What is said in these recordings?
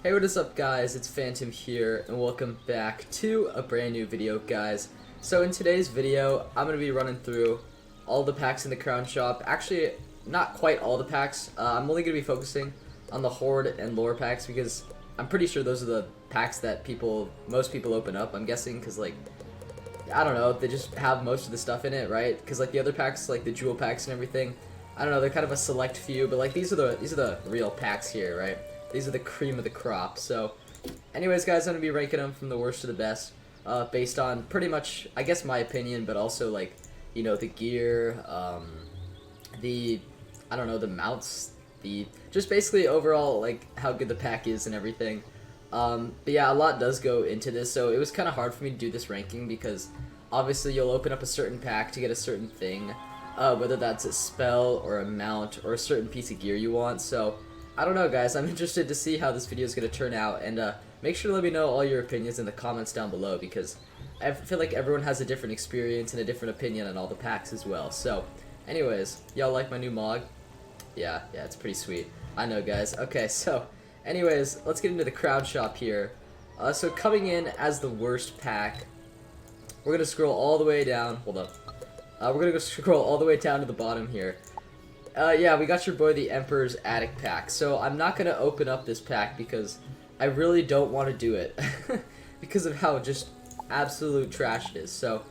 Hey, what is up guys, it's Phantom here, and welcome back to a brand new video, guys. So in today's video, I'm going to be running through all the packs in the Crown Shop. Actually, not quite all the packs. I'm only going to be focusing on the Horde and Lore packs, because I'm pretty sure those are the packs that most people open up, I'm guessing, because like, I don't know, they just have most of the stuff in it, right? Because like the other packs, like the jewel packs and everything, I don't know, they're kind of a select few, but like these are the real packs here, right? These are the cream of the crop. So, anyways, guys, I'm gonna be ranking them from the worst to the best, based on pretty much, I guess, my opinion, but also like, you know, the gear, I don't know, the mounts, just basically overall like how good the pack is and everything. But yeah, a lot does go into this, so it was kind of hard for me to do this ranking because obviously you'll open up a certain pack to get a certain thing, whether that's a spell or a mount or a certain piece of gear you want. So I don't know, guys. I'm interested to see how this video is going to turn out, and make sure to let me know all your opinions in the comments down below, because I feel like everyone has a different experience and a different opinion on all the packs as well. So anyways, y'all like my new mod? Yeah, it's pretty sweet. I know, guys. Okay, so anyways, let's get into the Crown Shop here. So coming in as the worst pack, we're going to scroll all the way down. Hold up. We're going to go scroll all the way down to the bottom here. Yeah, we got your boy the Emperor's Attic pack. So I'm not going to open up this pack because I really don't want to do it. Because of how just absolute trash it is. So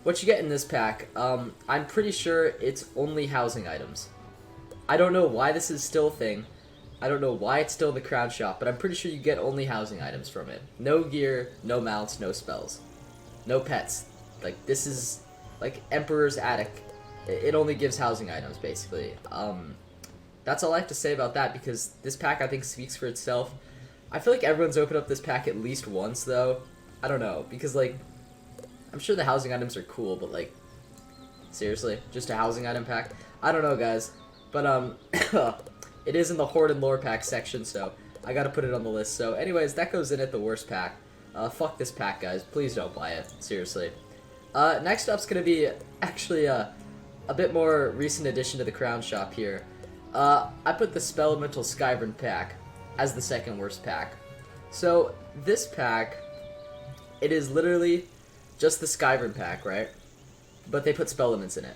what you get in this pack, I'm pretty sure it's only housing items. I don't know why this is still a thing. I don't know why it's still in the Crown Shop, but I'm pretty sure you get only housing items from it. No gear, no mounts, no spells. No pets. Like, this is like Emperor's Attic. It only gives housing items, basically. That's all I have to say about that, because this pack, I think, speaks for itself. I feel like everyone's opened up this pack at least once, though. I don't know, because, like, I'm sure the housing items are cool, but, like, seriously? Just a housing item pack? I don't know, guys. But, it is in the Horde and Lore pack section, so I gotta put it on the list. So, anyways, that goes in at the worst pack. Fuck this pack, guys. Please don't buy it. Seriously. Next up's gonna be, actually, a bit more recent addition to the Crown Shop here. I put the Spellamental Skyrim pack as the second worst pack. So, this pack, it is literally just the Skyrim pack, right? But they put Spellements in it.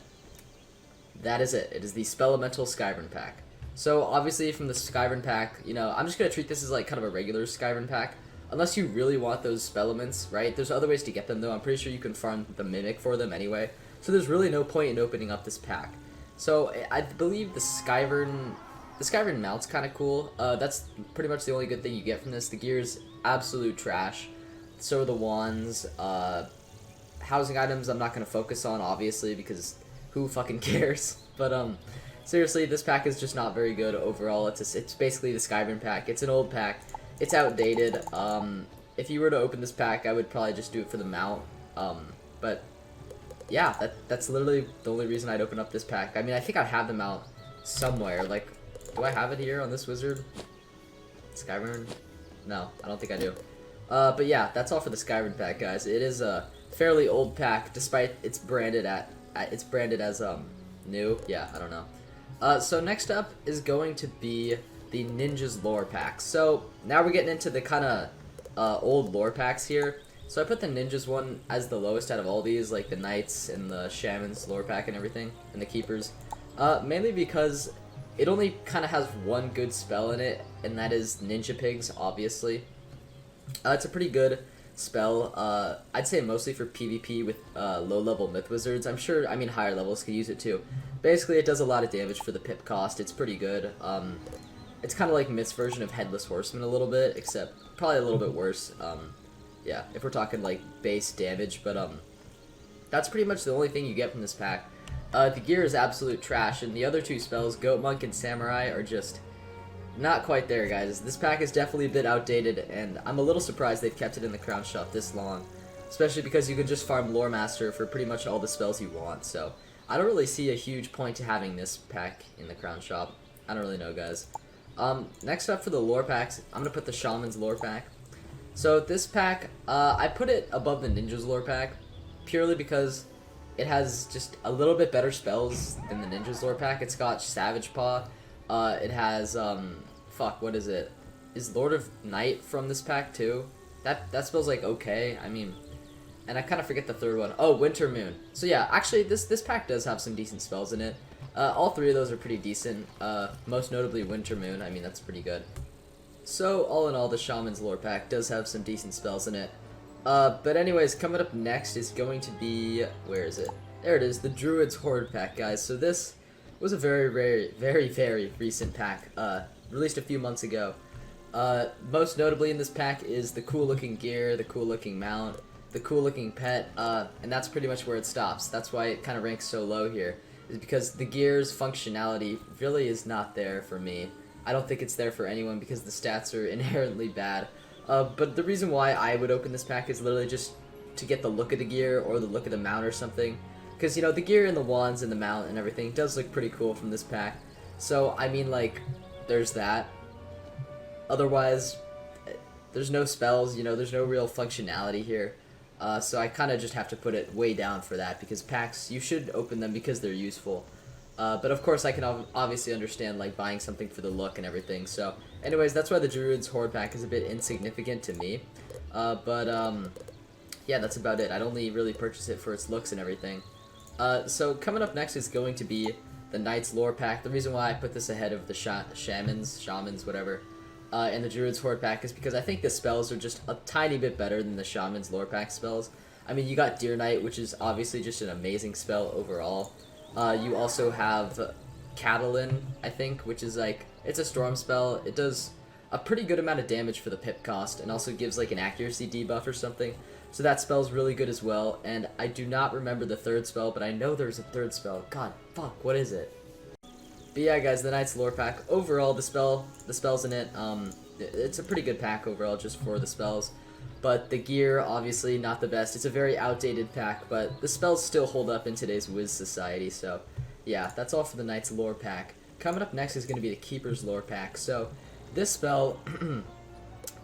That is it. It is the Spellamental Skyrim pack. So, obviously, from the Skyrim pack, you know, I'm just gonna treat this as, like, kind of a regular Skyrim pack. Unless you really want those Spellements, right? There's other ways to get them, though. I'm pretty sure you can farm the Mimic for them anyway. So there's really no point in opening up this pack. So I believe the Skyrim mount's kind of cool. That's pretty much the only good thing you get from this. The gear's absolute trash. So are the wands. Housing items I'm not going to focus on, obviously, because who fucking cares? But seriously, this pack is just not very good overall. It's basically the Skyrim pack. It's an old pack. It's outdated. If you were to open this pack, I would probably just do it for the mount. But yeah, that's literally the only reason I'd open up this pack. I mean, I think I have them out somewhere. Like, do I have it here on this wizard? Skyrim? No, I don't think I do. But yeah, that's all for the Skyrim pack, guys. It is a fairly old pack, despite it's branded as new. Yeah, I don't know. So next up is going to be the Ninja's Lore pack. So now we're getting into the kind of old lore packs here. So I put the Ninjas one as the lowest out of all these, like the Knights and the Shamans lore pack and everything, and the Keepers. Mainly because it only kind of has one good spell in it, and that is Ninja Pigs, obviously. It's a pretty good spell. I'd say mostly for PvP with low-level Myth Wizards. I'm sure, I mean, higher levels could use it too. Basically, it does a lot of damage for the pip cost. It's pretty good. It's kind of like Myth's version of Headless Horseman a little bit, except probably a little bit worse. Yeah, if we're talking like base damage, but that's pretty much the only thing you get from this pack. The gear is absolute trash, and the other two spells, Goat Monk and Samurai, are just not quite there, guys. This pack is definitely a bit outdated, and I'm a little surprised they've kept it in the Crown Shop this long, especially because you can just farm Lore Master for pretty much all the spells you want. So I don't really see a huge point to having this pack in the Crown Shop. I don't really know, guys. Next up for the lore packs, I'm gonna put the Shaman's lore pack. So this pack, I put it above the Ninja's lore pack, purely because it has just a little bit better spells than the Ninja's lore pack. It's got Savage Paw, it has, fuck, what is it? is Lord of Night from this pack too? That spell's like okay. I mean, and I kind of forget the third one. Oh, Winter Moon. So yeah, actually this pack does have some decent spells in it. All three of those are pretty decent. Most notably Winter Moon. I mean, that's pretty good. So all in all, the Shaman's Lore pack does have some decent spells in it. But anyways, coming up next is going to be, where is it? There it is, the Druid's Horde pack, guys. So this was a very recent pack, released a few months ago. Most notably in this pack is the cool looking gear, the cool looking mount, the cool looking pet, and that's pretty much where it stops. That's why it kind of ranks so low here, is because the gear's functionality really is not there for me. I don't think it's there for anyone because the stats are inherently bad. But the reason why I would open this pack is literally just to get the look of the gear or the look of the mount or something. Because, you know, the gear and the wands and the mount and everything does look pretty cool from this pack. So, I mean, like, there's that. Otherwise, there's no spells, you know, there's no real functionality here. So I kind of just have to put it way down for that, because packs, you should open them because they're useful. But of course I can obviously understand like buying something for the look and everything. So anyways, that's why the Druid's Horde pack is a bit insignificant to me. Yeah, that's about it. I'd only really purchase it for its looks and everything. So coming up next is going to be the Knight's Lore pack. The reason why I put this ahead of the Shamans, whatever, and the Druid's Horde pack is because I think the spells are just a tiny bit better than the Shaman's Lore pack spells. I mean, you got Deer Knight, which is obviously just an amazing spell overall. You also have Catalan, I think, which is like, it's a storm spell. It does a pretty good amount of damage for the pip cost, and also gives like an accuracy debuff or something. So that spell's really good as well, and I do not remember the third spell, but I know there's a third spell. God, fuck, what is it? But yeah, guys, the Knight's Lore pack, overall, the spells in it, it's a pretty good pack overall, just for the spells. But the gear, obviously, not the best. It's a very outdated pack, but the spells still hold up in today's Wiz society, so yeah, that's all for the Knight's Lore pack. Coming up next is going to be the Keeper's Lore pack. So this spell,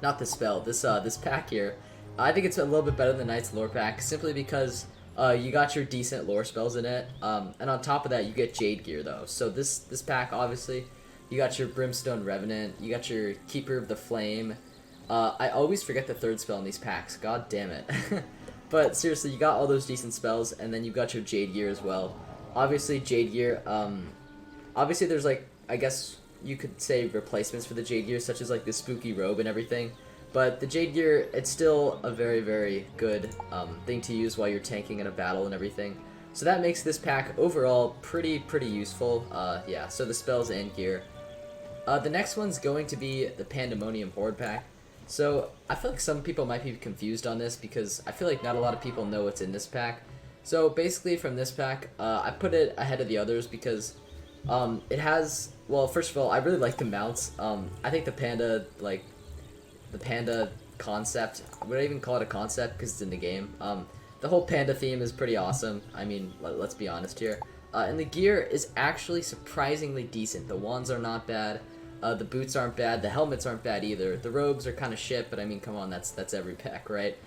not this spell, this pack here, I think it's a little bit better than the Knight's Lore pack, simply because you got your decent lore spells in it, and on top of that, you get Jade gear, though. So this pack, obviously, you got your Brimstone Revenant, you got your Keeper of the Flame. I always forget the third spell in these packs, god damn it. But seriously, you got all those decent spells, and then you've got your Jade gear as well. Obviously, Jade gear, obviously there's like, I guess you could say replacements for the Jade gear, such as like the Spooky Robe and everything. But the Jade gear, it's still a very good thing to use while you're tanking in a battle and everything. So that makes this pack overall pretty useful. Yeah, so the spells and gear. The next one's going to be the Pandemonium Horde pack. So I feel like some people might be confused on this, because I feel like not a lot of people know what's in this pack. So basically from this pack, I put it ahead of the others because it has, well, first of all, I really like the mounts. I think the panda concept, would I even call it a concept because it's in the game? The whole panda theme is pretty awesome. I mean, let's be honest here. And the gear is actually surprisingly decent. The wands are not bad. The boots aren't bad. The helmets aren't bad either. The robes are kind of shit, but I mean, come on, that's every pack, right?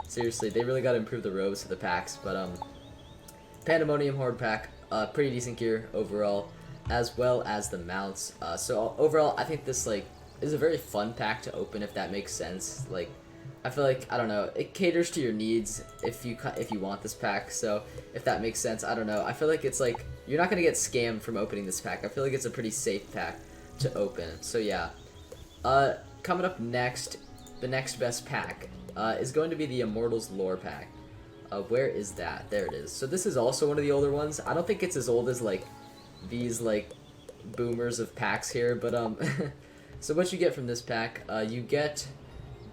Seriously, they really got to improve the robes for the packs. But Pandemonium Horde pack, pretty decent gear overall, as well as the mounts. So overall, I think this like is a very fun pack to open, if that makes sense. Like, I feel like, I don't know, it caters to your needs if you want this pack. So if that makes sense, I don't know. I feel like it's like, you're not gonna get scammed from opening this pack. I feel like it's a pretty safe pack to open. So yeah. Coming up next, the next best pack is going to be the Immortals Lore pack. Where is that? There it is. So this is also one of the older ones. I don't think it's as old as like these like boomers of packs here, but so what you get from this pack, you get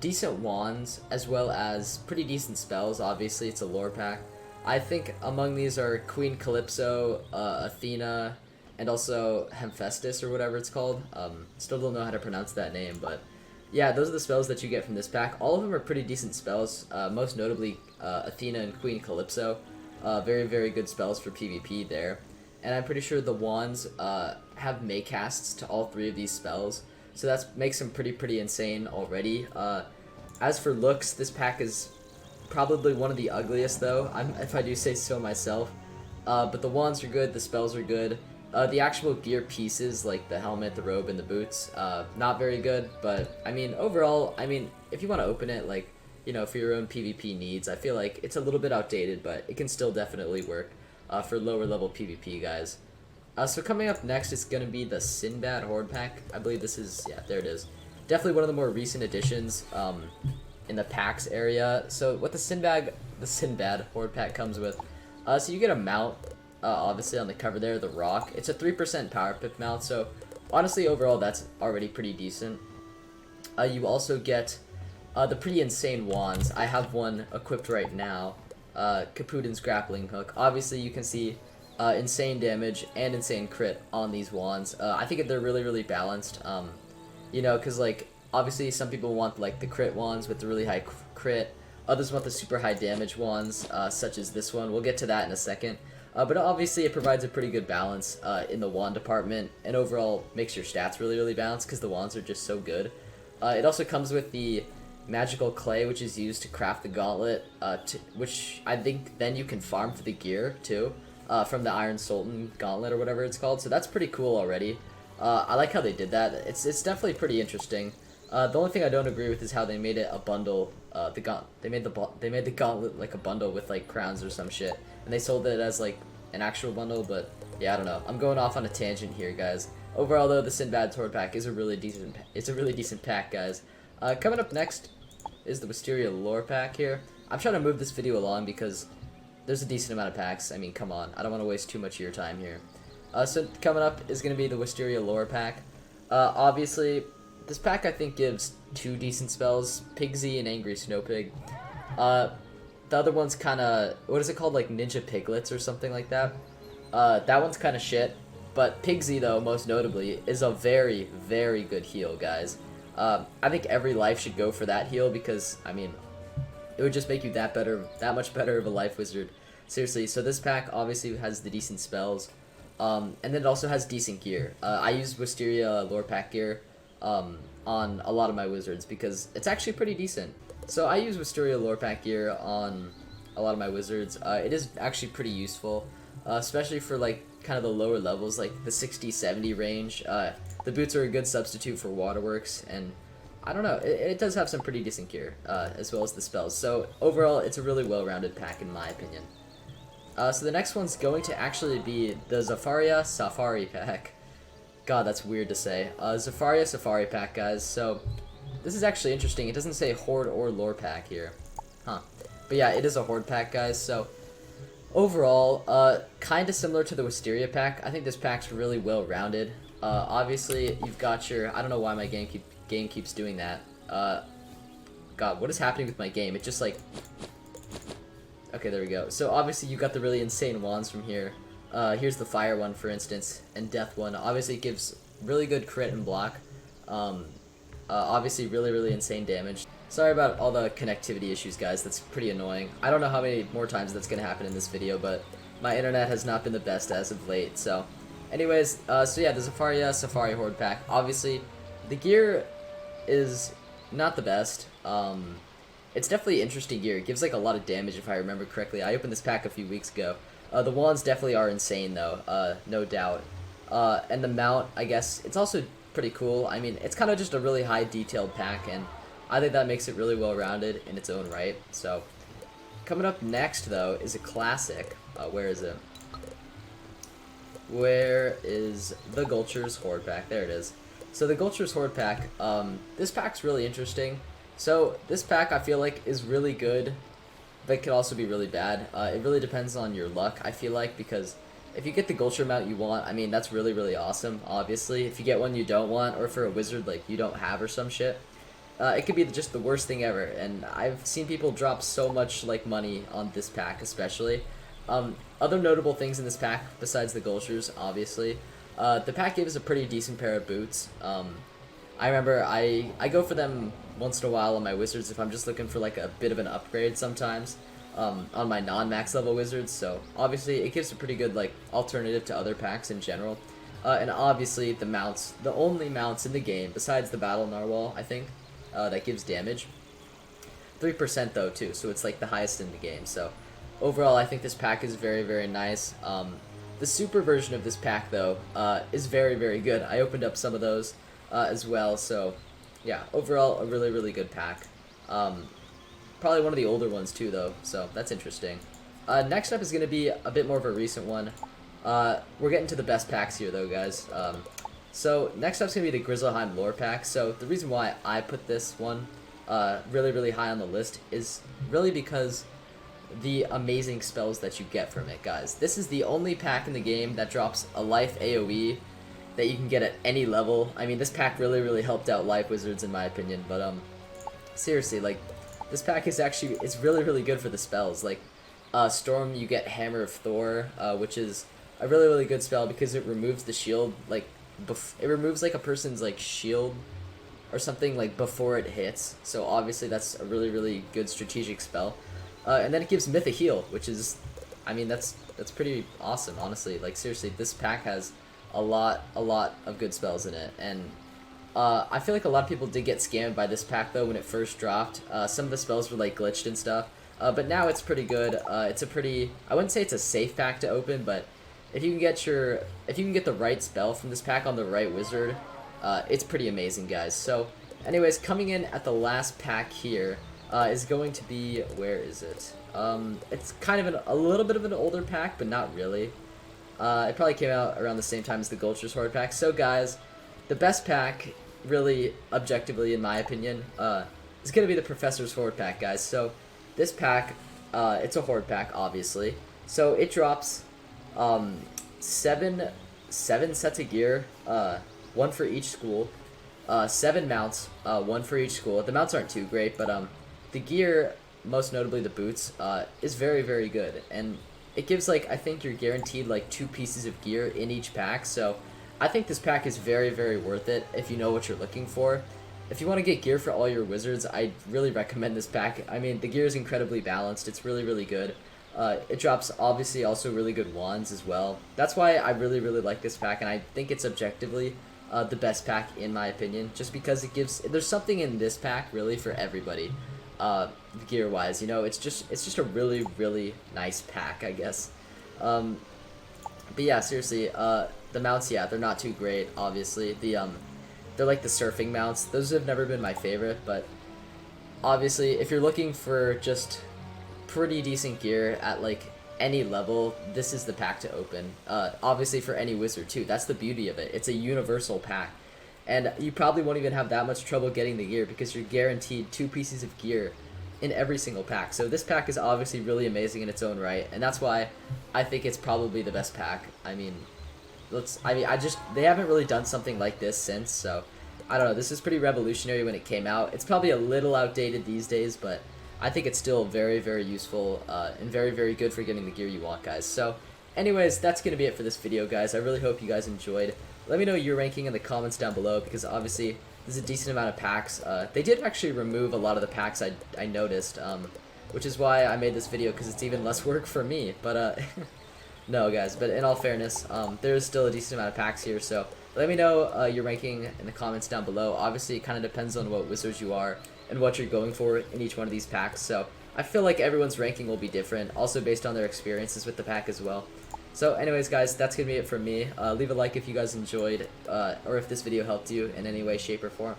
decent wands, as well as pretty decent spells. Obviously, it's a lore pack. I think among these are Queen Calypso, Athena, and also Hephaestus, or whatever it's called. Still don't know how to pronounce that name, but yeah, those are the spells that you get from this pack. All of them are pretty decent spells, most notably Athena and Queen Calypso. Very good spells for PvP there. And I'm pretty sure the wands have Maycasts to all three of these spells. So that makes them pretty insane already. As for looks, this pack is probably one of the ugliest, though, if I do say so myself. But the wands are good, the spells are good. The actual gear pieces, like the helmet, the robe, and the boots, not very good. But I mean, overall, I mean, if you want to open it, like, you know, for your own PvP needs, I feel like it's a little bit outdated, but it can still definitely work for lower level PvP guys. So coming up next is going to be the Sinbad Horde Pack. I believe this is, yeah, there it is. Definitely one of the more recent additions in the packs area. So what the Sinbad Horde Pack comes with, so you get a mount, obviously on the cover there, the Rock. It's a 3% power pip mount, so honestly overall that's already pretty decent. You also get the pretty insane wands. I have one equipped right now, Caputin's Grappling Hook. Obviously you can see insane damage and insane crit on these wands. I think they're really, really balanced. You know, because like obviously some people want like the crit wands with the really high crit. Others want the super high damage wands, such as this one. We'll get to that in a second. But obviously it provides a pretty good balance in the wand department, and overall makes your stats really, really balanced because the wands are just so good. It also comes with the magical clay, which is used to craft the gauntlet, which I think then you can farm for the gear too. From the Iron Sultan gauntlet or whatever it's called, so that's pretty cool already. I like how they did that. It's definitely pretty interesting. The only thing I don't agree with is how they made it a bundle. They made the gauntlet like a bundle with like crowns or some shit, and they sold it as like an actual bundle. But yeah, I don't know. I'm going off on a tangent here, guys. Overall, though, the Sinbad Horde Pack is a really decent. It's a really decent pack, guys. Coming up next is the Wisteria Lore Pack here. I'm trying to move this video along because there's a decent amount of packs. I mean, come on. I don't want to waste too much of your time here. So coming up is going to be the Wisteria Lore Pack. Obviously, this pack I think gives 2 decent spells, Pigsy and Angry Snowpig. The other one's kind of, what is it called, like Ninja Piglets or something like that. That one's kind of shit. But Pigsy, though, most notably, is a very, very good heal, guys. I think every life should go for that heal because, I mean, it would just make you that much better of a life wizard. Seriously, so this pack obviously has the decent spells, and then it also has decent gear. I use Wisteria Lore Pack gear on a lot of my wizards because it's actually pretty decent. So I use Wisteria Lore Pack gear on a lot of my wizards. It is actually pretty useful, especially for like kind of the lower levels, like the 60-70 range. The boots are a good substitute for waterworks, and I don't know, it does have some pretty decent gear, as well as the spells. So overall, it's a really well-rounded pack in my opinion. So the next one's going to actually be the Zafaria Safari Pack. God, that's weird to say. Zafaria Safari Pack, guys. So this is actually interesting. It doesn't say Horde or Lore Pack here. Huh. But yeah, it is a Horde Pack, guys. So overall, kind of similar to the Wisteria Pack. I think this pack's really well-rounded. Obviously, you've got your... I don't know why my game keeps doing that. God, what is happening with my game? It just like... Okay, there we go. So obviously you got the really insane wands from here. Here's the fire one, for instance, and death one. Obviously it gives really good crit and block. Obviously really, really insane damage. Sorry about all the connectivity issues, guys. That's pretty annoying. I don't know how many more times that's gonna happen in this video, but my internet has not been the best as of late. So anyways, so yeah, the Zafaria Safari Horde Pack. Obviously the gear is not the best. It's definitely interesting gear. It gives like a lot of damage if I remember correctly. I opened this pack a few weeks ago. The wands definitely are insane though, no doubt. And the mount, I guess, it's also pretty cool. I mean, it's kind of just a really high detailed pack, and I think that makes it really well rounded in its own right. So coming up next though is a classic. Where is it? Where is the Gulcher's Horde Pack? There it is. So the Gulcher's Horde Pack, this pack's really interesting. So this pack I feel like is really good, but it could also be really bad. It really depends on your luck, I feel like, because if you get the Gulcher mount you want, I mean, that's really, really awesome, obviously. If you get one you don't want, or for a wizard like you don't have or some shit, it could be just the worst thing ever, and I've seen people drop so much like money on this pack especially. Other notable things in this pack, besides the Gulchers, obviously, the pack gives a pretty decent pair of boots. I remember I go for them once in a while on my wizards if I'm just looking for like a bit of an upgrade sometimes on my non-max level wizards. So obviously it gives a pretty good like alternative to other packs in general. And obviously the mounts, the only mounts in the game besides the Battle Narwhal, I think, that gives damage. 3% though too, so it's like the highest in the game. So overall I think this pack is very, very nice. The super version of this pack, though, is very, very good. I opened up some of those as well, so yeah, overall, a really, really good pack. Probably one of the older ones, too, though, so that's interesting. Next up is going to be a bit more of a recent one. We're getting to the best packs here, though, guys. So next up is going to be the Grizzleheim lore pack. So the reason why I put this one really, really high on the list is really because the amazing spells that you get from it, guys. This is the only pack in the game that drops a life AoE that you can get at any level. I mean, this pack really, really helped out life wizards in my opinion, but seriously, like, this pack is actually, it's really, really good for the spells. Like, Storm, you get Hammer of Thor, which is a really, really good spell because it removes the shield, like, it removes, like, a person's, like, shield or something, like, before it hits. So, obviously, that's a really, really good strategic spell. And then it gives Myth a heal, which is, I mean, that's pretty awesome, honestly. Like, seriously, this pack has a lot of good spells in it. And I feel like a lot of people did get scammed by this pack, though, when it first dropped. Some of the spells were, like, glitched and stuff. But now it's pretty good. It's a pretty, I wouldn't say it's a safe pack to open, but if you can get the right spell from this pack on the right wizard, it's pretty amazing, guys. So, anyways, coming in at the last pack here, is going to be, where is it? It's kind of a little bit of an older pack, but not really. It probably came out around the same time as the Gulcher's Horde pack. So guys, the best pack, really, objectively in my opinion, is going to be the Professor's Horde pack, guys. So this pack, it's a Horde pack, obviously. So it drops seven sets of gear, one for each school, 7 mounts, one for each school. The mounts aren't too great, but the gear, most notably the boots, is very, very good. And it gives, like, I think you're guaranteed, like, 2 pieces of gear in each pack. So I think this pack is very, very worth it if you know what you're looking for. If you want to get gear for all your wizards, I really recommend this pack. I mean, the gear is incredibly balanced. It's really, really good. It drops, obviously, also really good wands as well. That's why I really, really like this pack, and I think it's objectively the best pack in my opinion, just because it gives, there's something in this pack, really, for everybody. Gear wise, you know, it's just a really, really nice pack, I guess. But yeah, seriously, the mounts, yeah, they're not too great, obviously. They're like the surfing mounts. Those have never been my favorite, but obviously, if you're looking for just pretty decent gear at, like, any level, this is the pack to open. Obviously for any wizard too, that's the beauty of it. It's a universal pack. And you probably won't even have that much trouble getting the gear because you're guaranteed 2 pieces of gear in every single pack. So this pack is obviously really amazing in its own right, and that's why I think it's probably the best pack. I mean, they haven't really done something like this since, so I don't know. This is pretty revolutionary when it came out. It's probably a little outdated these days, but I think it's still very, very useful and very, very good for getting the gear you want, guys. So anyways, that's going to be it for this video, guys. I really hope you guys enjoyed. Let me know your ranking in the comments down below, because obviously there's a decent amount of packs. They did actually remove a lot of the packs I noticed, which is why I made this video, because it's even less work for me. But no, guys, but in all fairness, there's still a decent amount of packs here, so let me know your ranking in the comments down below. Obviously, it kind of depends on what wizards you are and what you're going for in each one of these packs, so I feel like everyone's ranking will be different, also based on their experiences with the pack as well. So anyways, guys, that's going to be it from me. Leave a like if you guys enjoyed, or if this video helped you in any way, shape, or form.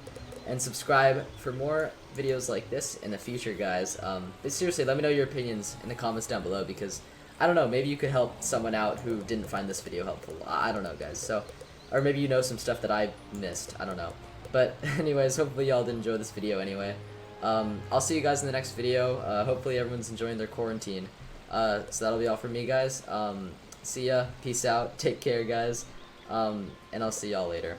And subscribe for more videos like this in the future, guys. But seriously, let me know your opinions in the comments down below, because, I don't know, maybe you could help someone out who didn't find this video helpful. I don't know, guys. So, or maybe you know some stuff that I missed. I don't know. But anyways, hopefully y'all did enjoy this video anyway. I'll see you guys in the next video. Hopefully everyone's enjoying their quarantine. So that'll be all from me, guys. See ya. Peace out. Take care, guys. And I'll see y'all later.